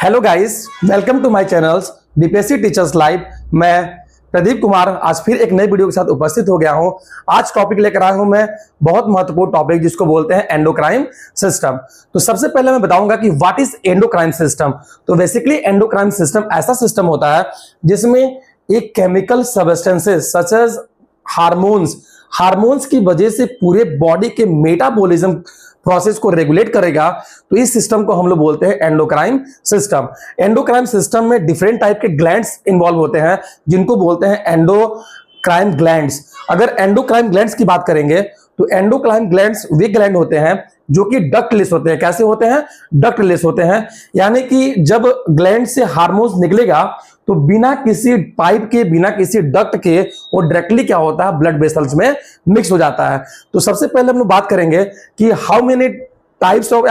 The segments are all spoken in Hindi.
Hello guys, welcome to my channels BPSC teachers live. मैं प्रदीप कुमार आज फिर एक नई वीडियो के साथ उपस्थित हो गया हूं। आज टॉपिक लेकर आया हूं मैं बहुत महत्वपूर्ण टॉपिक जिसको बोलते हैं एंडोक्राइन सिस्टम। तो सबसे पहले मैं बताऊंगा कि व्हाट इज एंडोक्राइन सिस्टम। तो बेसिकली एंडोक्राइन सिस्टम ऐसा सिस्टम होता है जिसमें एक chemical substances such as hormones की वजह से पूरे बॉडी के मेटाबॉलिज्म प्रोसेस को रेगुलेट करेगा। तो इस सिस्टम को हम लोग बोलते हैं एंडोक्राइन सिस्टम। एंडोक्राइन सिस्टम में डिफरेंट टाइप के ग्लैंड्स इन्वॉल्व होते हैं जिनको बोलते हैं एंडोक्राइन ग्लैंड्स। अगर एंडोक्राइन ग्लैंड्स की बात करेंगे तो एंडोक्राइन ग्लैंड्स वे ग्लैंड होते हैं जो कि डक्टलेस होते हैं। कैसे होते हैं? डक्टलेस होते हैं, यानी कि जब ग्लैंड से हार्मोन्स निकलेगा तो बिना किसी पाइप के, बिना किसी डक्ट के वो डायरेक्टली क्या होता है, ब्लड वेसल्स में मिक्स हो जाता है। तो सबसे पहले हम लोग बात करेंगे कि how many types of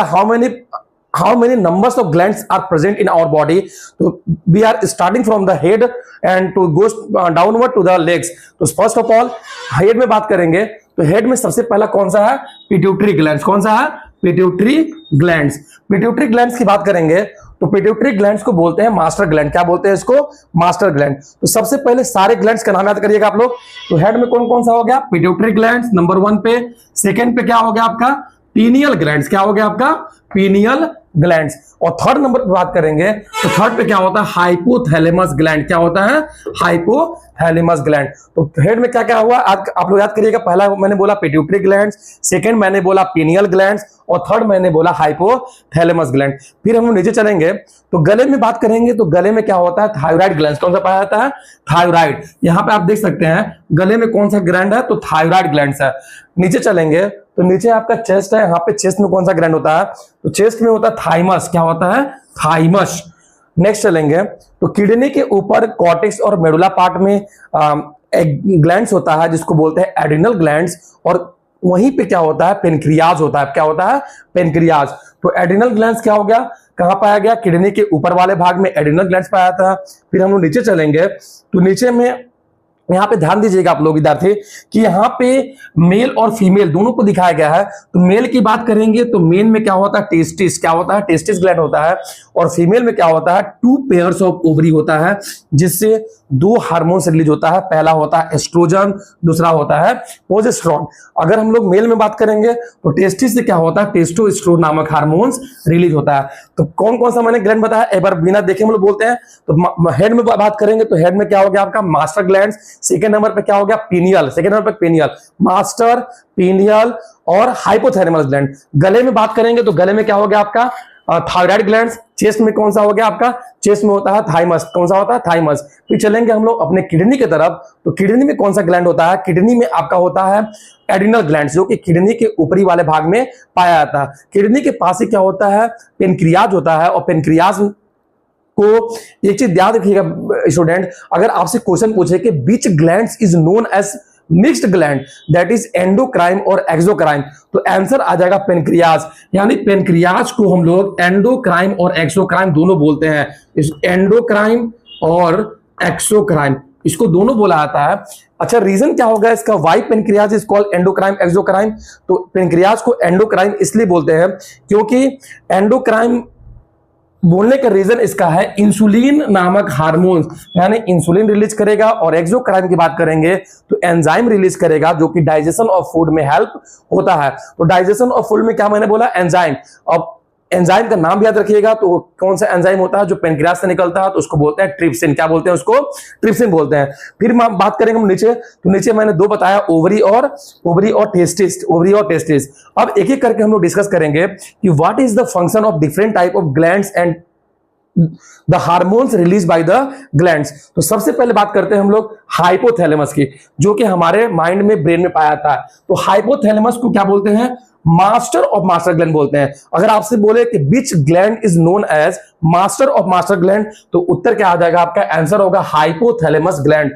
how many numbers of glands are present in our body. So we are starting from the head and to goes downward to the legs. तो first of all हेड में बात करेंगे तो हेड में सबसे पहला कौन सा है? Pituitary glands. कौन सा है? Pituitary glands. पिट्यूटरी ग्लैंड्स की बात करेंगे तो पिट्यूटरी ग्लैंड्स को बोलते हैं मास्टर ग्लैंड। क्या बोलते हैं इसको? Master gland. तो सबसे पहले सारे ग्लैंड्स का नाम याद करिएगा आप लोग। तो हेड में कौन कौन सा हो गया? पिट्यूटरी ग्लैंड्स नंबर 1 पे। सेकंड पे क्या हो गया आपका? Pineal glands. क्या हो गया आपका? Pineal glands. और थर्ड नंबर पे बात करेंगे तो थर्ड पे क्या होता है? Hypothalamus gland. क्या होता है? Hypothalamus gland. तो हेड में क्या क्या हुआ आप लोग याद करिएगा। पहला मैंने बोला पिट्यूटरी ग्लैंड्स, सेकंड मैंने बोला पीनियल ग्लैंड्स और थर्ड मैंने बोला हाइपोथैलेमस ग्लैंड। फिर हम नीचे चलेंगे तो गले में बात करेंगे तो गले में क्या होता है? Thyroid gland. कौन सा पाया जाता है? थायराइड। यहां पे आप देख सकते हैं गले में कौन सा ग्लैंड है? तो थायराइड ग्लैंड है। नीचे चलेंगे तो नीचे आपका चेस्ट है। यहाँ पे चेस्ट में कौन सा ग्लैंड होता है? तो चेस्ट में होता है थाइमस। क्या होता है? थाइमस। नेक्स्ट चलेंगे तो किडनी के ऊपर कॉर्टेक्स और मेडुला पार्ट में एक ग्लैंड्स होता है जिसको बोलते हैं एड्रिनल ग्लैंड्स। और वहीं पे क्या होता है? पेनक्रियाज होता है। क्या होता है? पेनक्रियाज। तो एड्रिनल ग्लैंड्स क्या हो गया? कहां पाया गया? किडनी के ऊपर वाले भाग में एड्रिनल ग्लैंड्स पाया था। फिर हम लोग नीचे चलेंगे तो नीचे में यहां पे ध्यान दीजिएगा आप लोग विद्यार्थी कि यहां पे मेल और फीमेल दोनों को दिखाया गया है। तो मेल की बात करेंगे तो मेल में क्या होता है? टेस्टिस। क्या होता है? टेस्टिस ग्लैंड होता है। और फीमेल में क्या होता है? 2 पेयर्स ऑफ ओवरी होता है जिससे 2 हार्मोन्स रिलीज होता है। पहला होता है एस्ट्रोजन, दूसरा होता है प्रोजेस्टेरोन। अगर हम लोग मेल में बात करेंगे तो टेस्टिस से क्या होता है? टेस्टोस्टेरोन नामक हार्मोन्स रिलीज होता है। तो कौन कौन सा मैंने ग्लैंड बताया एक बार बिना देखे हम लोग बोलते हैं। तो हेड में बात करेंगे तो हेड में क्या हो गया आपका? Master gland. सेकेंड नंबर पे क्या हो गया? पीनियल। सेकेंड नंबर पे पीनियल, मास्टर, पीनियल और हाइपोथैलेमस ग्लैंड। गले में बात करेंगे तो गले में क्या हो गया आपका? Thyroid glands. चेस्ट में कौन सा हो गया आपका? चेस्ट में होता है थाइमस। कौन सा होता है? थाइमस। फिर चलेंगे हम लोग अपने किडनी की तरफ तो किडनी में कौन सा ग्लैंड होता है? किडनी में आपका होता है एड्रिनल ग्लैंड जो कि किडनी के ऊपरी वाले भाग में पाया जाता है। किडनी के पास ही क्या होता है? पेनक्रियाज होता है। और पेनक्रियाज को एक चीज याद रखिएगा स्टूडेंट, अगर आपसे क्वेश्चन पूछे कि which glands is known as mixed gland that is endocrine और एक्सोक्राइन, तो आंसर आ जाएगा पेनक्रियाज। यानी पेनक्रियाज को हम लोग एंडोक्राइन और एक्सोक्राइन दोनों बोलते हैं। इस एंडोक्राइन और एक्सोक्राइन इसको दोनों बोला जाता है। अच्छा, रीजन क्या होगा इसका? Why pancreas is called endocrine exocrine? तो पेनक्रियाज को एंडोक्राइन इसलिए बोलते हैं क्योंकि एंडोक्राइन बोलने का रीजन इसका है इंसुलिन नामक हार्मोन, यानी इंसुलिन रिलीज करेगा। और एक्सोक्राइन की बात करेंगे तो एंजाइम रिलीज करेगा जो कि डाइजेशन ऑफ फूड में हेल्प होता है। तो डाइजेशन ऑफ फूड में क्या मैंने बोला? एंजाइम। अब एंजाइम का नाम याद रखिएगा तो कौन सा एंजाइम होता है जो पेनक्रियाज से निकलता है? तो उसको बोलते हैं ट्रिप्सिन। क्या बोलते हैं उसको? ट्रिप्सिन बोलते हैं। फिर बात करेंगे हम नीचे तो नीचे मैंने 2 बताया, ओवरी और टेस्टिस। ओवरी और टेस्टिस। अब एक एक करके हम लोग डिस्कस करेंगे कि what is the function of different type of glands and the hormones release by the glands. तो सबसे पहले बात करते हैं हम लोग हाइपोथैलेमस की, जो कि हमारे माइंड में, ब्रेन में पाया जाता है। तो हाइपोथैलेमस को क्या बोलते हैं? मास्टर ऑफ मास्टर ग्लैंड बोलते हैं। अगर आपसे बोले कि which gland is known as master of master gland तो उत्तर क्या आ जाएगा आपका? आंसर होगा हाइपोथैलेमस ग्लैंड।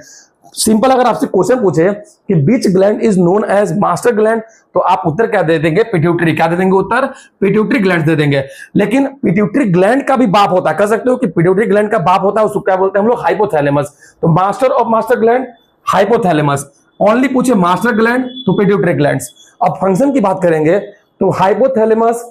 सिंपल अगर आपसे क्वेश्चन पूछे कि which gland is known as master gland तो आप उत्तर क्या दे देंगे? पिट्यूटरी। क्या दे देंगे उत्तर? पिट्यूटरी ग्लैंड दे देंगे। लेकिन पिट्यूटरी ग्लैंड का भी बाप होता है, कह सकते हो कि पिट्यूटरी ग्लैंड का बाप होता है, उसको क्या बोलते हैं हम लोग? हाइपोथैलेमस। तो master of master gland hypothalamus. Only पूछे मास्टर ग्लैंड तो पिट्यूटरी ग्लैंड्स। अब फंक्शन की बात करेंगे तो हाइपोथैलेमस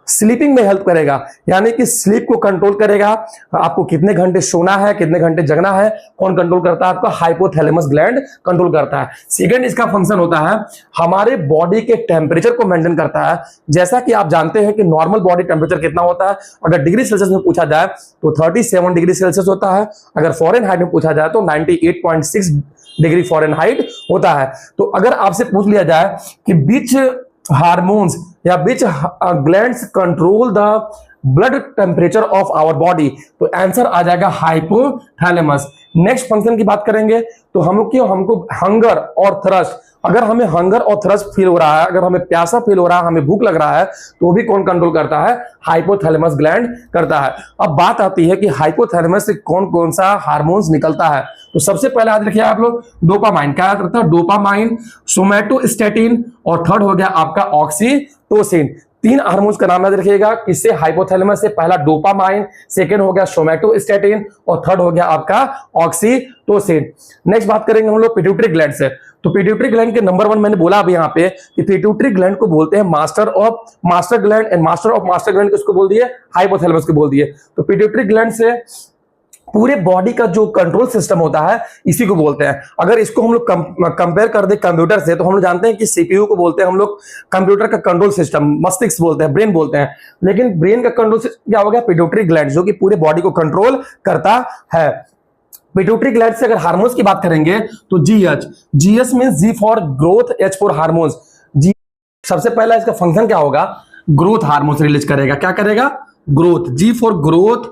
स्लीपिंग में हेल्प करेगा, यानी कि स्लीप को कंट्रोल करेगा। आपको कितने घंटे सोना है, कितने घंटे जगना है, कौन कंट्रोल करता है? आपका हाइपोथैलेमस ग्लैंड कंट्रोल करता है। सेकंड इसका फंक्शन होता है हमारे बॉडी के टेम्परेचर को मेंटेन करता है। जैसा कि आप जानते हैं कि नॉर्मल बॉडी टेम्परेचर कितना होता है, अगर डिग्री सेल्सियस में पूछा जाए तो 37 डिग्री सेल्सियस होता है, अगर फॉरेनहाइट में पूछा जाए तो 98.6 डिग्री फॉरेनहाइट होता है। तो अगर आपसे पूछ लिया जाए कि बीच हार्मोन्स या which glands control the blood temperature of our body, तो आंसर आ जाएगा हाइपोथैलेमस। नेक्स्ट फंक्शन की बात करेंगे तो हमको हंगर और थ्रस्ट, अगर हमें हंगर और थ्रस्ट फील हो रहा है, अगर हमें प्यासा फील हो रहा है, हमें भूख लग रहा है, तो भी कौन कंट्रोल करता है? हाइपोथैलेमस ग्लैंड करता है। अब बात आती है कि हाइपोथैलेमस से कौन कौन सा हार्मोन्स निकलता है। तो सबसे पहले याद रखिए आप लोग, डोपामाइन। क्या याद रखता है? डोपामाइन, सोमैटोस्टेटिन, और थर्ड हो गया आपका ऑक्सीटोसिन। 3 हार्मोन्स का नाम याद रखिएगा किससे? हाइपोथैलेमस से। पहला डोपामाइन, सेकंड हो गया सोमैटोस्टेटिन, और थर्ड हो गया आपका ऑक्सीटोसिन। नेक्स्ट बात करेंगे हम लोग पिट्यूटरी ग्लैंड से। तो पिट्यूटरी ग्लैंड के नंबर 1 मैंने बोला अभी यहाँ पे कि पिट्यूटरी ग्लैंड को बोलते हैं master of master gland, and master of master gland किसको बोल दिए? हाइपोथैलेमस को बोल दिए। तो पिट्यूटरी ग्लैंड से पूरे बॉडी का जो कंट्रोल सिस्टम होता है इसी को बोलते हैं। अगर इसको हम लोग कंपेयर कर दे कंप्यूटर से, तो हम लोग जानते हैं कि सीपीयू को बोलते हैं हम लोग कंप्यूटर का कंट्रोल सिस्टम, मस्तिष्क बोलते हैं, ब्रेन बोलते हैं। लेकिन ब्रेन का कंट्रोल सिस्टम क्या हो गया? पिट्यूटरी ग्लैंड, जो कि पूरे बॉडी को कंट्रोल करता है। पिट्यूटरी ग्लैंड से अगर हार्मोन्स की बात करेंगे तो GH means G for growth, H for hormones. जी सबसे पहला इसका फंक्शन क्या होगा? ग्रोथ हार्मोन्स रिलीज करेगा। क्या करेगा? Growth. G for growth,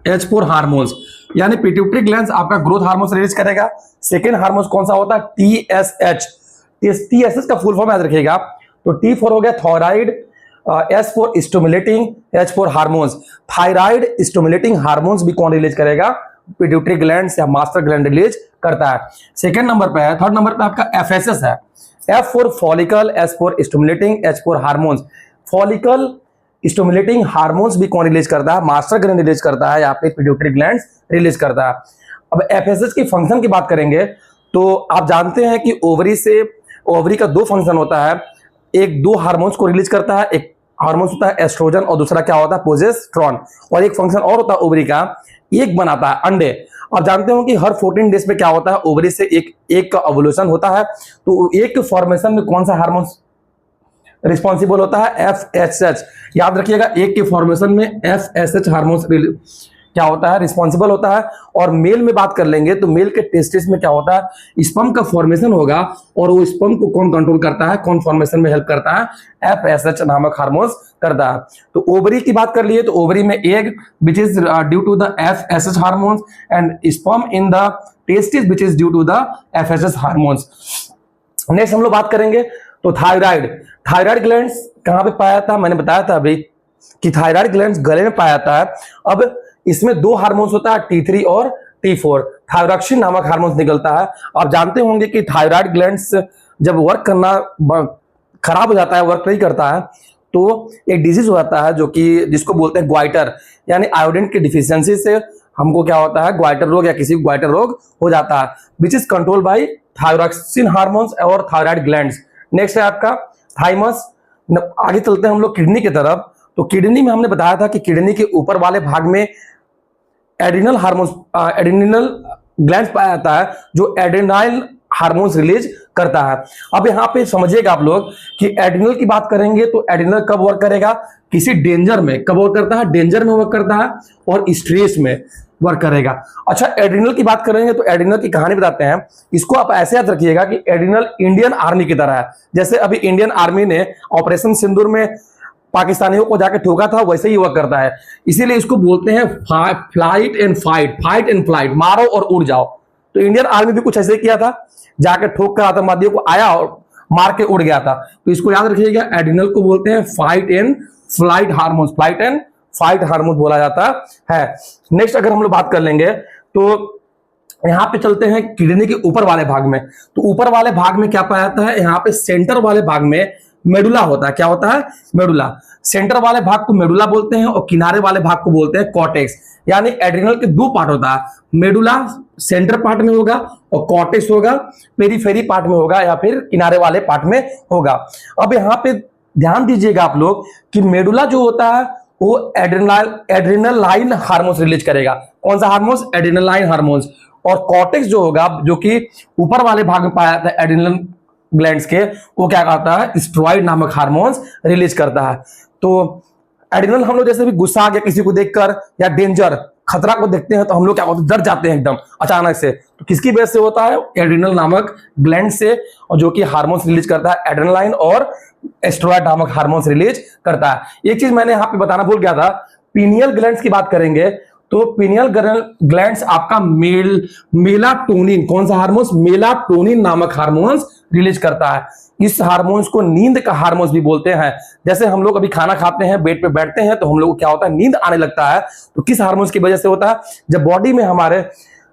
H for hormones, यानी पिट्यूटरी ग्लैंड आपका ग्रोथ हार्मोन्स रिलीज करेगा। सेकेंड हार्मोन्स कौन सा होता है? टीएसएच। टीएसएच का फुल फॉर्म याद रखिएगा। तो टी फॉर हो गया thyroid, S for stimulating, H for hormones. Thyroid stimulating hormones भी कौन रिलीज करेगा? पिट्यूटरी ग्लैंड या मास्टर ग्लैंड रिलीज करता है। सेकंड नंबर पे है, थर्ड नंबर पे आपका एफएसएस है। F for follicle, S for stimulating, H for hormones. Follicle stimulating hormones भी कौन रिलीज करता है? मास्टर ग्लैंड रिलीज करता है, या फिर पिट्यूटरी ग्लैंड रिलीज करता है। अब एफएसएस की फंक्शन की बात करेंगे तो आप जानते हैं कि ओवरी का 2 फंक्शन होता है। एक 2 हार्मोन्स को रिलीज करता है, एक हार्मोन्स होता है एस्ट्रोजन और दूसरा क्या होता है? प्रोजेस्टेरॉन। और एक फंक्शन और होता है ओवरी का, एक बनाता है अंडे। आप जानते हो कि हर 14 डेज में क्या होता है? ओवरी से एक का ओवुलेशन होता है। तो एक फॉर्मेशन में कौन सा हार्मोन रिस्पॉन्सिबल होता है? एफएसएच। याद रखिएगा, एक के फॉर्मेशन में एफएसएच हार्मोन क्या होता है? रिस्पॉन्सिबल होता है। और मेल में बात कर लेंगे तो मेल के टेस्टिस में क्या होता है? स्पर्म का फॉर्मेशन होगा, और वो स्पर्म को कौन कंट्रोल करता है? कौन फॉर्मेशन में हेल्प करता है? एफएसएच नामक हार्मोन्स करता है। तो ओवरी की बात कर लिए तो ओवरी में egg which is due to the FSH hormones, and sperm in the testis which is due to the FSH hormones. Next हम लोग बात करेंगे तो थायराइड ग्लैंड्स कहां पे पाया था? मैंने बताया था अभी कि थायराइड ग्लैंड्स गले में पाया जाता है। अब इसमें 2 हार्मोन्स होता है, T3 और T4। थायरॉक्सिन नामक हार्मोन्स निकलता है। आप जानते होंगे कि थायराइड ग्लैंड्स जब वर्क करना खराब हो जाता है, वर्क नहीं करता है, तो एक डिजीज हो जाता है जो कि जिसको बोलते हैं ग्वाइटर, यानी आयोडीन की डिफिशियंसी से हमको क्या होता है? ग्वाइटर रोग या किसी ग्वाइटर रोग हो जाता है, which is control by thyroxine hormones और थायराइड ग्लैंड्स। नेक्स्ट है आपका थाइमस। आगे चलते हैं हम लोग किडनी की तरफ। तो किडनी में हमने बताया था कि किडनी के ऊपर वाले भाग में एड्रिनल हार्मोन्स, एड्रिनल ग्लैंड पाया जाता है, जो एड्रिनाइल हार्मोन्स रिलीज करता है। अब यहाँ पे समझिएगा आप लोग कि एड्रिनल की बात करेंगे तो एड्रिनल कब वर्क करेगा? किसी डेंजर में। कब वर्क करता है? डेंजर में वर्क करता है, और स्ट्रेस में वर्क करेगा। अच्छा, एड्रिनल की बात करेंगे तो एड्रिनल की कहानी बताते हैं। इसको आप ऐसे याद रखिएगा कि एड्रिनल इंडियन आर्मी की तरह है। जैसे अभी इंडियन आर्मी ने ऑपरेशन सिंदूर में पाकिस्तानियों को जाके ठोका था, वैसे ही वर्क करता है। इसीलिए इसको बोलते हैं flight and fight, fight and flight, मारो और उड़ जाओ। तो इंडियन आर्मी भी कुछ ऐसे किया था, जाके ठोक कर आतंकवादियों को आया और मार के उड़ गया था। तो इसको याद रखिएगा, एड्रिनल को बोलते हैं fight and flight hormones, flight and fight hormone बोला जाता है। नेक्स्ट अगर हम लोग बात कर लेंगे तो यहां पे चलते हैं किडनी के ऊपर वाले भाग में। तो ऊपर वाले भाग में क्या पाया जाता है? यहाँ पे सेंटर वाले भाग में मेडुला होता है। क्या होता है? मेडुला। सेंटर वाले भाग को मेडुला बोलते हैं, और किनारे वाले भाग को बोलते हैं कॉर्टेक्स। यानी एड्रिनल के 2 पार्ट होता है, मेडुला सेंटर पार्ट में होगा, और कॉर्टेक्स होगा पेरीफेरी पार्ट में होगा, या फिर किनारे वाले पार्ट में होगा। अब यहाँ पे ध्यान दीजिएगा आप लोग कि मेडुला जो होता है वो एड्रेनालाइन हार्मोन्स रिलीज करेगा। कौन सा हार्मोन्स? Adrenaline hormones. और कॉर्टेक्स जो होगा, जो कि ऊपर वाले भाग में पाया जाता है एड्रेनल ग्लैंड्स के, वो क्या करता है? स्टेरॉइड नामक हार्मोन्स रिलीज करता है। तो एड्रेनल, हम लोग जैसे भी गुस्सा आ गया किसी को देखकर या डेंजर खतरा को देखते हैं तो हम लोग क्या होते हैं? डर जाते हैं एकदम अचानक से। तो किसकी वजह से होता है? एड्रेनल नामक ग्लैंड से, और जो कि हार्मोन्स रिलीज करता है, एड्रेनालाइन और स्टेरॉइड नामक हार्मोन्स रिलीज करता है। एक चीज मैंने यहाँ पे बताना भूल गया था, पीनियल ग्लैंड्स की बात करेंगे तो पीनियल ग्लैंड्स आपका मेलाटोनिन, कौन सा हार्मोन्स? मेलाटोनिन नामक हार्मोन्स रिलीज करता है। इस हार्मोन्स को नींद का हार्मोन्स भी बोलते हैं। जैसे हम लोग अभी खाना खाते हैं, बेड पे बैठते हैं तो हम लोग को क्या होता है? नींद आने लगता है। तो किस हार्मोन्स की वजह से होता है? जब बॉडी में हमारे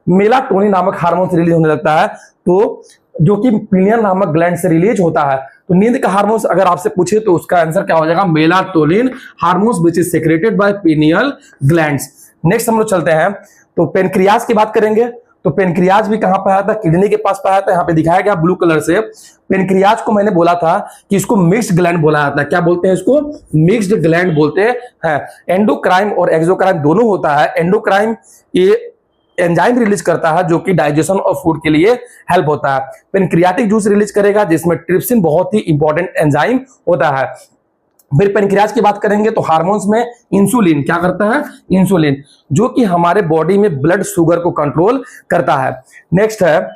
मेलाटोनिन नामक हार्मोन्स रिलीज होने लगता है, तो जो कि पीनियल नामक ग्लैंड से रिलीज होता है। तो नींद का हार्मोन्स अगर आपसे पूछे तो उसका आंसर क्या हो जाएगा? Melatonin hormones which is secreted bye pineal glands. Next हम लोग चलते हैं तो पेनक्रियाज की बात करेंगे। तो पेनक्रियाज भी कहां पाया था? किडनी के पास पाया था। यहाँ पे दिखाया गया ब्लू कलर से। पेनक्रियाज को मैंने बोला था कि इसको मिक्स्ड ग्लैंड बोला जाता है। क्या बोलते हैं इसको? मिक्स्ड ग्लैंड बोलते हैं। एंडोक्राइन और एक्सोक्राइन दोनों होता है। एंडोक्राइन ये एंजाइम रिलीज करता है जो कि डाइजेशन ऑफ फूड के लिए हेल्प होता है। पेनक्रियाटिक जूस रिलीज करेगा जिसमें ट्रिप्सिन बहुत ही इंपॉर्टेंट एंजाइम होता है। फिर पेनक्रियाज की बात करेंगे तो हार्मोन्स में इंसुलिन क्या करता है? इंसुलिन, जो कि हमारे बॉडी में ब्लड शुगर को कंट्रोल करता है। नेक्स्ट है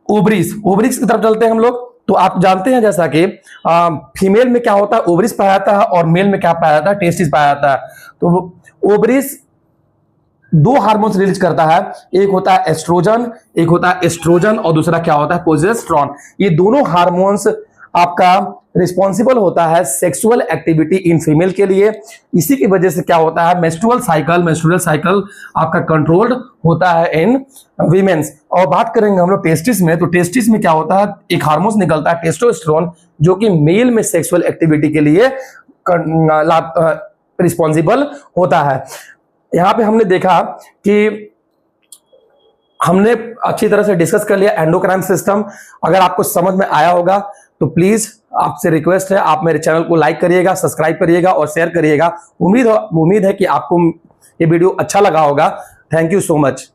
ओवरीज। ओवरीज की तरफ चलते हैं हम लोग। तो आप जानते हैं जैसा कि फीमेल में क्या होता है? ओवरीज पाया जाता है, और मेल में क्या पाया जाता है? टेस्टिस पाया जाता है। तो ओवरीज दो हार्मोन्स रिलीज करता है, एक होता है एस्ट्रोजन और दूसरा क्या होता है? प्रोजेस्टेरॉन। ये दोनों हार्मोन्स आपका रिस्पॉन्सिबल होता है सेक्सुअल एक्टिविटी इन फीमेल के लिए। इसी की वजह से क्या होता है? मेंस्ट्रुअल साइकिल आपका कंट्रोल्ड होता है इन वीमेन्स। और बात करेंगे हम लोग टेस्टिस में, तो टेस्टिस में क्या होता है? एक हार्मोन निकलता है टेस्टोस्टेरोन, जो कि मेल में सेक्सुअल एक्टिविटी के लिए रिस्पॉन्सिबल होता है। यहां पे हमने देखा कि हमने अच्छी तरह से डिस्कस कर लिया एंडोक्राइन सिस्टम। अगर आपको समझ में आया होगा तो प्लीज आपसे रिक्वेस्ट है, आप मेरे चैनल को लाइक करिएगा, सब्सक्राइब करिएगा और शेयर करिएगा। उम्मीद है कि आपको ये वीडियो अच्छा लगा होगा। Thank you so much.